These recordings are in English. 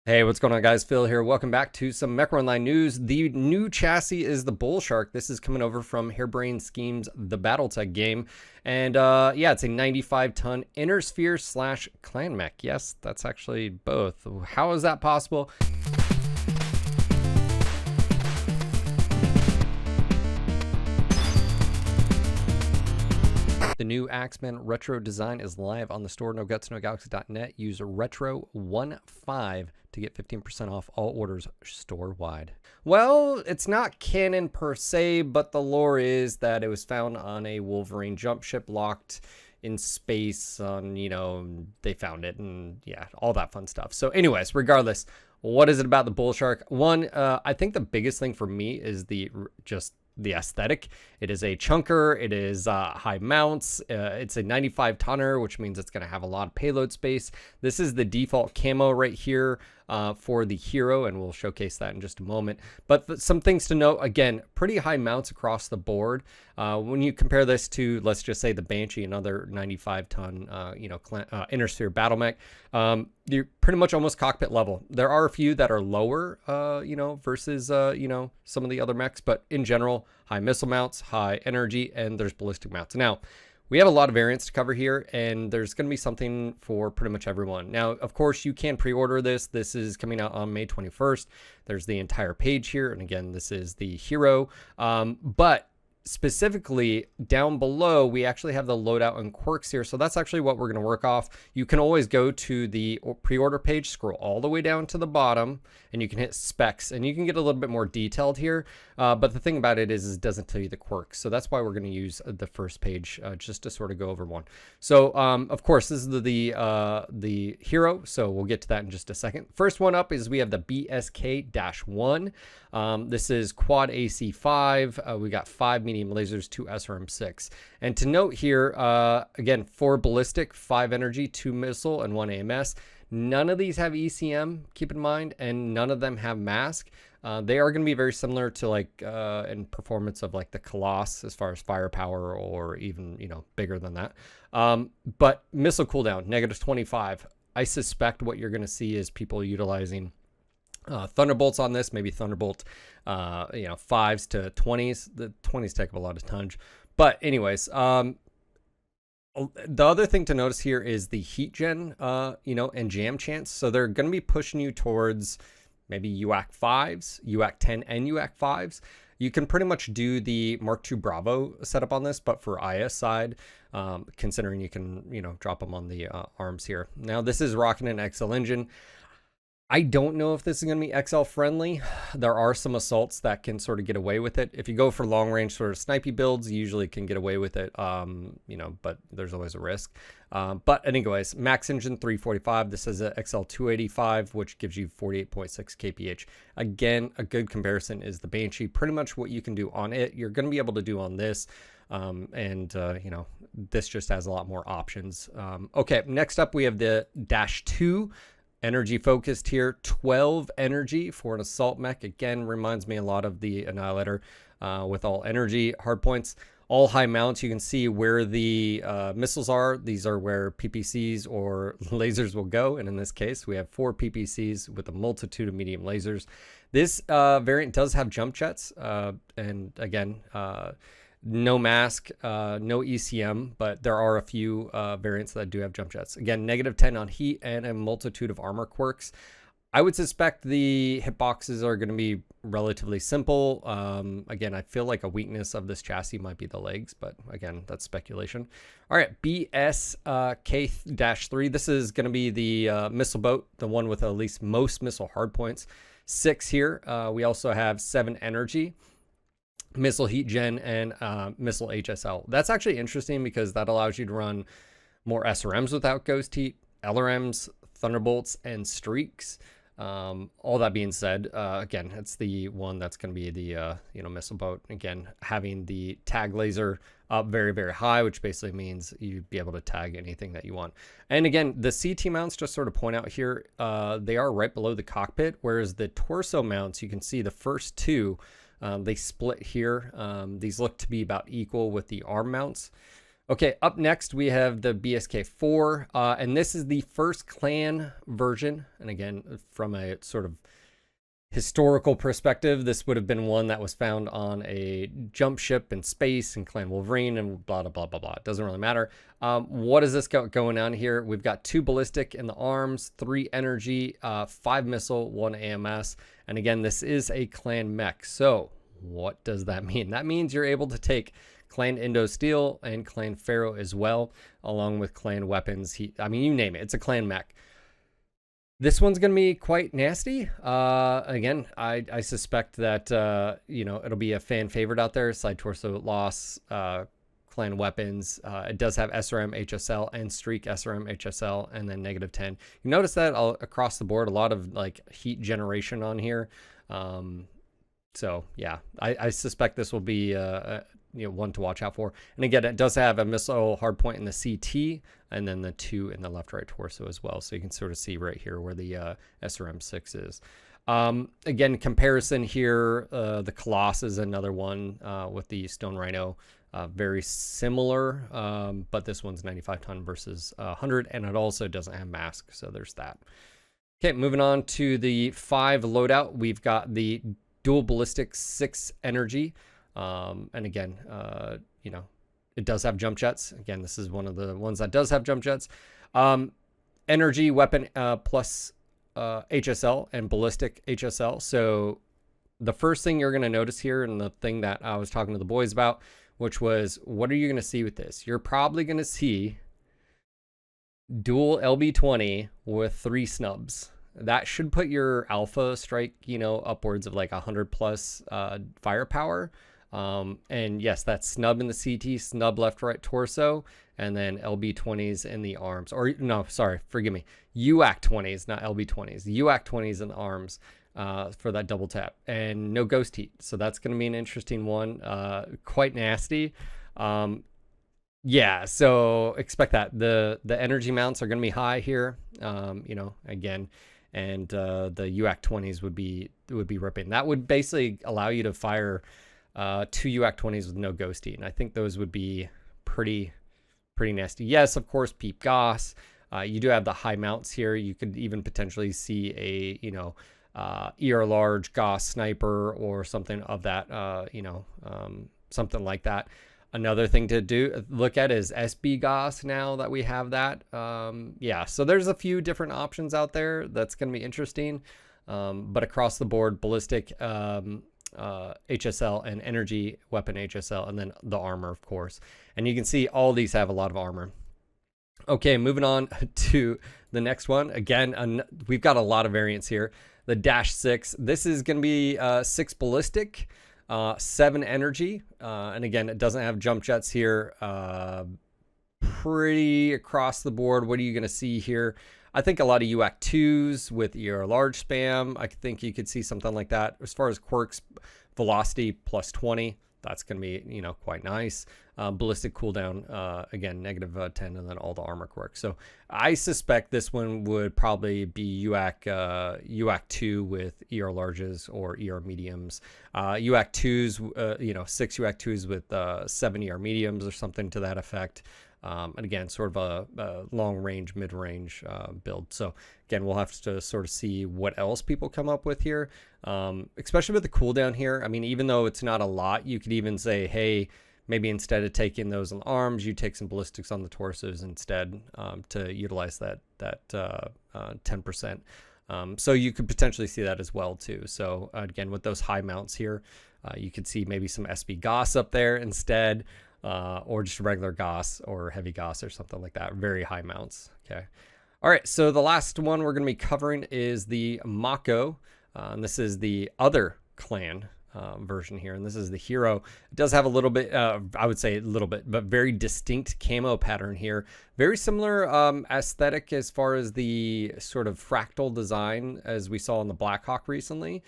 Hey, what's going on, guys? Phil here. Welcome back to some MechWarrior Online news. The new chassis is the Bull Shark. This is coming over from Harebrained Schemes, the Battletech game. And yeah, it's a 95-ton inner sphere / clan mech. Yes, that's actually both. How is that possible? The new Axeman retro design is live on the store, nogutsnogalaxy.net. Use retro15 to get 15% off all orders store-wide. Well, it's not canon per se, but the lore is that it was found on a Wolverine jump ship locked in space on, they found it and yeah, all that fun stuff. So anyways, regardless, what is it about the Bull Shark? One, I think the biggest thing for me is the aesthetic. It is a chunker. It is high mounts. It's a 95 tonner, which means it's going to have a lot of payload space. This is the default camo right here for the hero, and we'll showcase that in just a moment. But some things to note, again, pretty high mounts across the board. When you compare this to, let's just say, the Banshee, another 95 ton, inner sphere battle mech, you're pretty much almost cockpit level. There are a few that are lower, versus, some of the other mechs, but in general, high missile mounts, high energy, and there's ballistic mounts. Now, we have a lot of variants to cover here, and there's going to be something for pretty much everyone. Now, of course, you can pre-order this. This is coming out on May 21st. There's the entire page here, and again, this is the hero. But specifically down below, we actually have the loadout and quirks here. So that's actually what we're going to work off. You can always go to the pre-order page, scroll all the way down to the bottom, and you can hit specs, and you can get a little bit more detailed here. But the thing about it is it doesn't tell you the quirks. So that's why we're going to use the first page just to sort of go over one. So of course, this is the hero. So we'll get to that in just a second. First one up is we have the BSK-1. This is quad AC5. We got 5 medium lasers, 2 SRM6. And to note here, again, 4 ballistic, 5 energy, 2 missile, and 1 AMS. None of these have ECM, keep in mind, and none of them have mask. They are going to be very similar to in performance of like the Colossus as far as firepower, or even, bigger than that. But missile cooldown, -25. I suspect what you're going to see is people utilizing Thunderbolts on this, maybe Thunderbolt, 5s to 20s. The 20s take up a lot of tonnage. But anyways, the other thing to notice here is the heat gen, and jam chance. So they're going to be pushing you towards maybe UAC 5s, UAC 10 and UAC 5s. You can pretty much do the Mark II Bravo setup on this, but for IS side, considering you can, drop them on the arms here. Now, this is rocking an XL engine. I don't know if this is going to be XL friendly. There are some assaults that can sort of get away with it. If you go for long range sort of snipey builds, you usually can get away with it, but there's always a risk. But anyways, max engine 345. This is a XL 285, which gives you 48.6 kph. Again, a good comparison is the Banshee. Pretty much what you can do on it, you're going to be able to do on this. This just has a lot more options. Okay, next up we have the -2. Energy focused here, 12 energy for an assault mech. Again, reminds me a lot of the Annihilator with all energy hard points. All high mounts, you can see where the missiles are. These are where PPCs or lasers will go. And in this case, we have 4 PPCs with a multitude of medium lasers. This variant does have jump jets. And again, no mask, no ECM, but there are a few variants that do have jump jets. Again, -10 on heat and a multitude of armor quirks. I would suspect the hitboxes are going to be relatively simple. Again, I feel like a weakness of this chassis might be the legs, but again, that's speculation. All right, BSK-3. This is going to be the missile boat, the one with at least most missile hardpoints. 6 here. We also have 7 energy. Missile heat gen and missile HSL. That's actually interesting because that allows you to run more SRMs without ghost heat, LRMs, thunderbolts, and streaks. All that being said, again, it's the one that's going to be the missile boat. Again, having the tag laser up very, very high, which basically means you'd be able to tag anything that you want. And again, the CT mounts, just sort of point out here, they are right below the cockpit, whereas the torso mounts, you can see the first 2. They split here. These look to be about equal with the arm mounts. Okay, up next we have the BSK4, and this is the first clan version. And again, from a sort of historical perspective, this would have been one that was found on a jump ship in space in Clan Wolverine and blah, blah, blah, blah, blah. It doesn't really matter. What is this going on here? We've got 2 ballistic in the arms, 3 energy, 5 missile, 1 AMS. And again, this is a clan mech. So what does that mean? That means you're able to take Clan Indo Steel and Clan Pharaoh as well, along with clan weapons. I mean, you name it. It's a clan mech. This one's going to be quite nasty. Again, I suspect that, you know, it'll be a fan favorite out there. Side torso loss, clan weapons. It does have SRM, HSL, and streak SRM, HSL, and then -10. You notice that across the board, a lot of like heat generation on here. So yeah, I suspect this will be you know, one to watch out for. And again, it does have a missile hardpoint in the CT, and then the 2 in the left-right torso as well. So you can sort of see right here where the SRM-6 is. Again, comparison here, the Colossus is another one with the Stone Rhino. Very similar, but this one's 95 ton versus 100, and it also doesn't have mask, so there's that. Okay, moving on to the 5 loadout. We've got the dual ballistic 6 energy. And again, you know, it does have jump jets. Again, this is one of the ones that does have jump jets. Energy weapon plus HSL and ballistic HSL. So the first thing you're going to notice here, and the thing that I was talking to the boys about, which was, what are you going to see with this? You're probably going to see dual LB20 with 3 snubs. That should put your alpha strike, you know, upwards of like 100 plus firepower. And yes, that's snub in the CT, snub left, right torso, and then LB20s in the arms. Or no, sorry, forgive me. UAC 20s, not LB 20s. UAC 20s in the arms for that double tap, and no ghost heat. So that's going to be an interesting one. Quite nasty. Yeah, so expect that. The energy mounts are going to be high here. You know, again, and the UAC 20s would be ripping. That would basically allow you to fire 2 UAC 20s with no ghost heat, and I think those would be pretty nasty. Yes, of course, peep Goss. You do have the high mounts here. You could even potentially see a, you know, ER large Goss sniper or something of that, you know, something like that. Another thing to look at is SB Goss now that we have that. Yeah, so there's a few different options out there that's going to be interesting. But across the board, ballistic, HSL, and energy weapon HSL, and then the armor, of course. And you can see all these have a lot of armor. Okay, moving on to the next one. Again, we've got a lot of variants here. The -6. This is going to be 6 ballistic, 7 energy, and again, it doesn't have jump jets here. Pretty across the board. What are you going to see here? I think a lot of UAC 2s with your large spam. I think you could see something like that. As far as quirks, velocity +20. That's going to be, you know, quite nice. Ballistic cooldown, again, -10, and then all the armor quirks. So I suspect this one would probably be UAC 2 with ER larges or ER mediums. UAC 2s, you know, 6 UAC 2s with 7 ER mediums or something to that effect. And again, sort of a long range, mid range build. So again, we'll have to sort of see what else people come up with here, especially with the cooldown here. I mean, even though it's not a lot, you could even say, hey, maybe instead of taking those on the arms, you take some ballistics on the torsos instead to utilize that 10%. So you could potentially see that as well too. So again, with those high mounts here, you could see maybe some SB Goss up there instead. Or just regular Goss or heavy Goss or something like that. Very high mounts. Okay. All right. So the last one we're going to be covering is the Mako. And this is the other clan version here. And this is the hero. It does have a little bit, I would say a little bit, but very distinct camo pattern here. Very similar aesthetic as far as the sort of fractal design as we saw in the Blackhawk recently,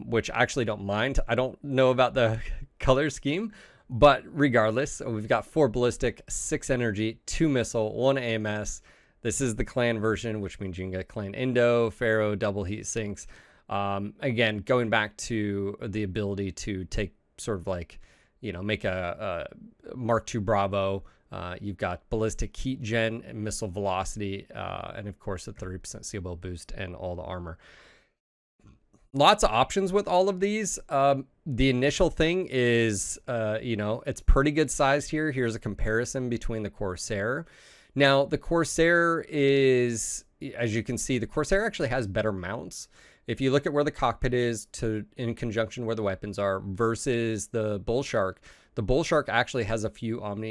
which I actually don't mind. I don't know about the color scheme. But regardless, we've got 4 ballistic, 6 energy, 2 missile, 1 AMS. This is the clan version, which means you can get clan Indo, Pharaoh, double heat sinks. Again, going back to the ability to take sort of like, you know, make a Mark II Bravo, You've got ballistic heat gen, and missile velocity, and of course a 30% sealable boost and all the armor. Lots of options with all of these. The initial thing is, it's pretty good sized here. Here's a comparison between the Corsair. Now, the Corsair is, as you can see, the Corsair actually has better mounts. If you look at where the cockpit is in conjunction where the weapons are versus the Bull Shark actually has a few hard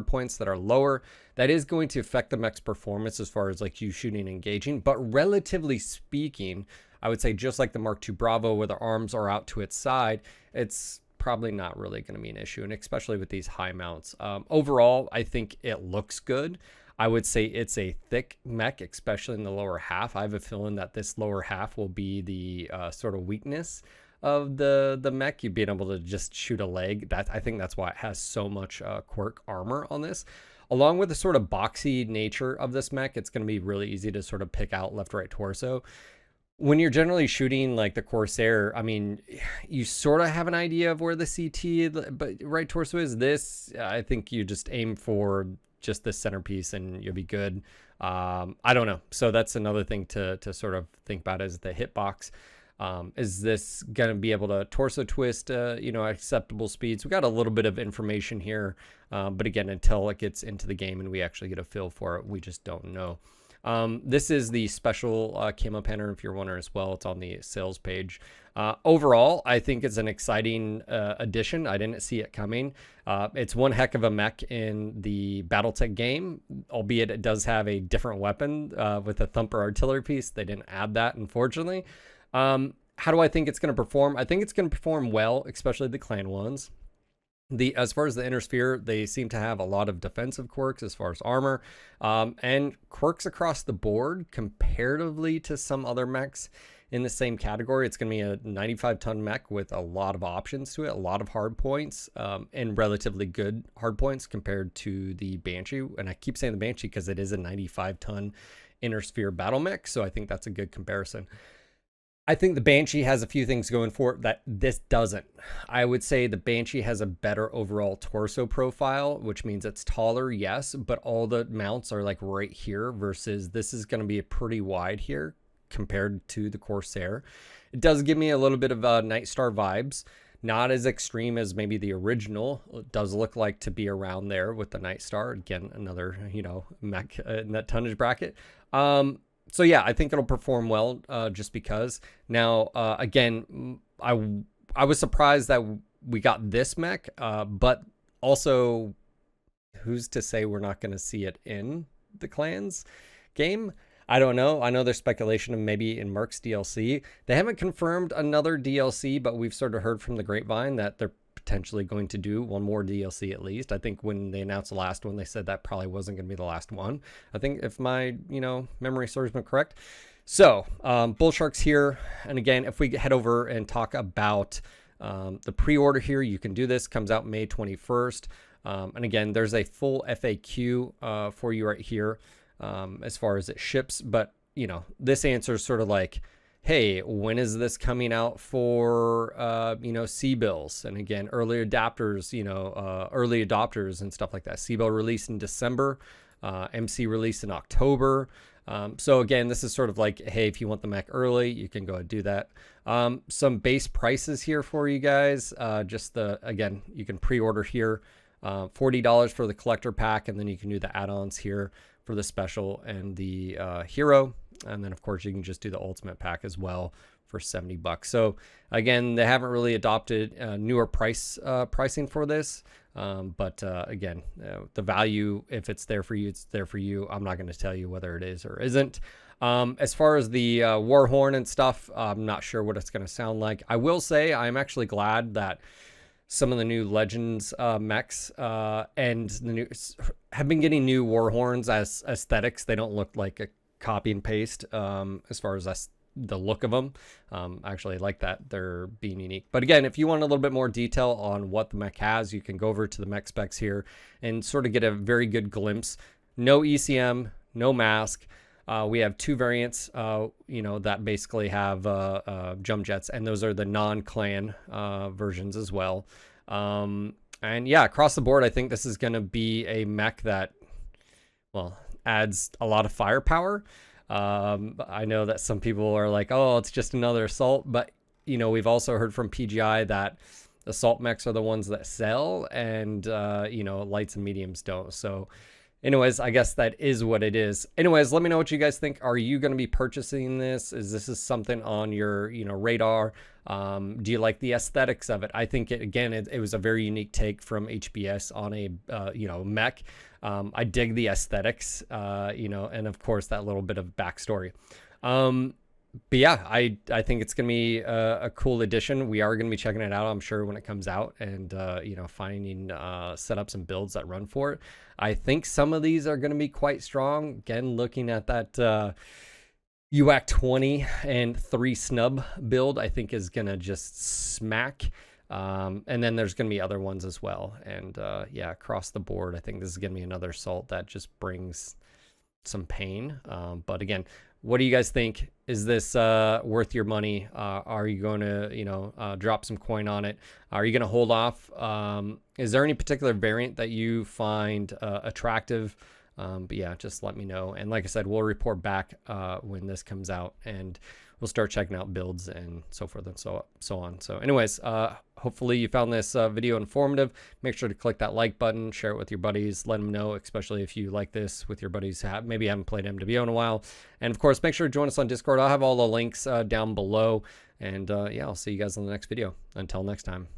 points that are lower. That is going to affect the mech's performance as far as like you shooting and engaging, but relatively speaking, I would say just like the Mark II Bravo where the arms are out to its side, it's probably not really going to be an issue, and especially with these high mounts. Overall, I think it looks good. I would say it's a thick mech, especially in the lower half. I have a feeling that this lower half will be the sort of weakness of the mech. You'd be able to just shoot a leg. I think that's why it has so much quirk armor on this. Along with the sort of boxy nature of this mech, it's going to be really easy to sort of pick out left, right torso. When you're generally shooting like the Corsair, I mean, you sort of have an idea of where the CT, but right torso is. This, I think you just aim for just the centerpiece and you'll be good. I don't know. So that's another thing to sort of think about is the hitbox. Is this going to be able to torso twist, acceptable speeds? We got a little bit of information here, but again, until it gets into the game and we actually get a feel for it, we just don't know. This is the special camo pattern, if you're wondering as well. It's on the sales page. Overall, I think it's an exciting addition. I didn't see it coming. It's one heck of a mech in the Battletech game, albeit it does have a different weapon with a thumper artillery piece. They didn't add that, unfortunately. How do I think it's going to perform? I think it's going to perform well, especially the clan ones. As far as the inner sphere, they seem to have a lot of defensive quirks as far as armor, and quirks across the board comparatively to some other mechs in the same category. It's going to be a 95-ton mech with a lot of options to it, a lot of hard points, and relatively good hard points compared to the Banshee. And I keep saying the Banshee because it is a 95-ton inner sphere battle mech, so I think that's a good comparison. I think the Banshee has a few things going for it that this doesn't. I would say the Banshee has a better overall torso profile, which means it's taller, yes, but all the mounts are like right here versus this is going to be pretty wide here compared to the Corsair. It does give me a little bit of Night Star vibes, not as extreme as maybe the original. It does look like to be around there with the Night Star. Again, another, mech in that tonnage bracket. So yeah, I think it'll perform well just because. Now, again, I was surprised that we got this mech, but also who's to say we're not going to see it in the clans game? I don't know. I know there's speculation of maybe in Merc's DLC. They haven't confirmed another DLC, but we've sort of heard from the grapevine that they're potentially going to do one more DLC at least. I think when they announced the last one, they said that probably wasn't going to be the last one. I think if my, memory serves me correct. So, Bull Shark's here. And again, if we head over and talk about the pre-order here, you can do this. Comes out May 21st. And again, there's a full FAQ for you right here as far as it ships. But, this answer is sort of like, hey, when is this coming out for, C-bills? And again, early adapters, early adopters and stuff like that. C-bill released in December, MC released in October. So again, this is sort of like, hey, if you want the mech early, you can go and do that. Some base prices here for you guys. Again, you can pre-order here, $40 for the collector pack, and then you can do the add-ons here for the special and the hero. And then, of course, you can just do the ultimate pack as well for $70. So, again, they haven't really adopted newer pricing for this. But again, the value, if it's there for you, it's there for you. I'm not going to tell you whether it is or isn't. As far as the Warhorn and stuff, I'm not sure what it's going to sound like. I will say I'm actually glad that some of the new Legends mechs and the new have been getting new Warhorns as aesthetics. They don't look like a copy and paste as far as the look of them. I actually like that they're being unique. But again, if you want a little bit more detail on what the mech has, you can go over to the mech specs here and sort of get a very good glimpse. No ECM, no mask. We have two variants, that basically have jump jets, and those are the non-clan versions as well. And yeah, across the board, I think this is going to be a mech that, well, adds a lot of firepower. I know that some people are like, oh, it's just another assault, but you know, we've also heard from PGI that assault mechs are the ones that sell, and you know, lights and mediums don't. So anyways, I guess that is what it is. Anyways, let me know what you guys think. Are you going to be purchasing this? Is this something on your, you know, radar? Do you like the aesthetics of it? I think it was a very unique take from HBS on a you know, mech. I dig the aesthetics, you know, and of course that little bit of backstory. But yeah, I think it's gonna be a cool addition. We are gonna be checking it out, I'm sure, when it comes out, and you know, finding setups and builds that run for it. I think some of these are gonna be quite strong. Again, looking at that UAC 20 and 3 snub build, I think is gonna just smack. And then there's gonna be other ones as well. And yeah, across the board, I think this is gonna be another assault that just brings some pain. But again, what do you guys think? Is this worth your money? Are you going to, you know, drop some coin on it? Are you going to hold off? Is there any particular variant that you find attractive? But yeah, just let me know. And like I said, we'll report back when this comes out, and we'll start checking out builds and so forth and so on. So anyways, hopefully you found this video informative. Make sure to click that like button, share it with your buddies, let them know, especially if you like this, with your buddies who maybe haven't played MWO in a while. And of course, make sure to join us on Discord. I'll have all the links down below. And yeah, I'll see you guys in the next video. Until next time.